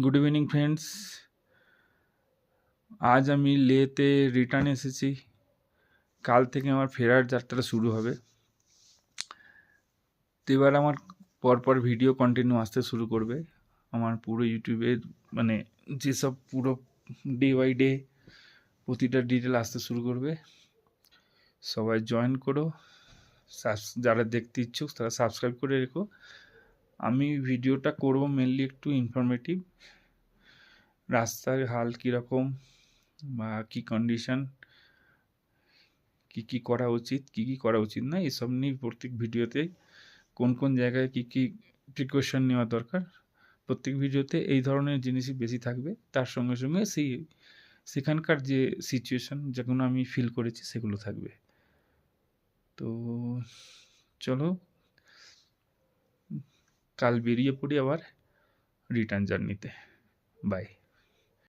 Good evening friends. আজ আমি লেতে return এসেছি। কাল থেকে আমার ফেরার যাত্রা শুরু হবে। তো এবার আমার পরপর ভিডিও কন্টিনিউ আসতে শুরু করবে। আমার পুরো ইউটিউবের মানে যেসব পুরো ডে বাই ডে প্রতিটা ডিটেল আসতে শুরু করবে। সবাই জয়েন করো, যারা দেখতে ইচ্ছুক তারা সাবস্ক্রাইব করে রেখো। আমি ভিডিওটা করব মেনলি একটু ইনফরমেটিভ, রাস্তার হাল কীরকম বা কী কন্ডিশন, কী করা উচিত কী করা উচিত না, এসব নিয়ে প্রত্যেক ভিডিওতে কোন কোন জায়গায় কী প্রিকশন নেওয়া দরকার, প্রত্যেক ভিডিওতে এই ধরনের জিনিসই বেশি থাকবে। তার সঙ্গে সঙ্গে সেখানকার যে সিচুয়েশান যেগুলো আমি ফিল করেছি সেগুলো থাকবে। তো চলো কাল বেরিয়ে পড়ি আবার রিটার্ন জার্নিতে। বাই।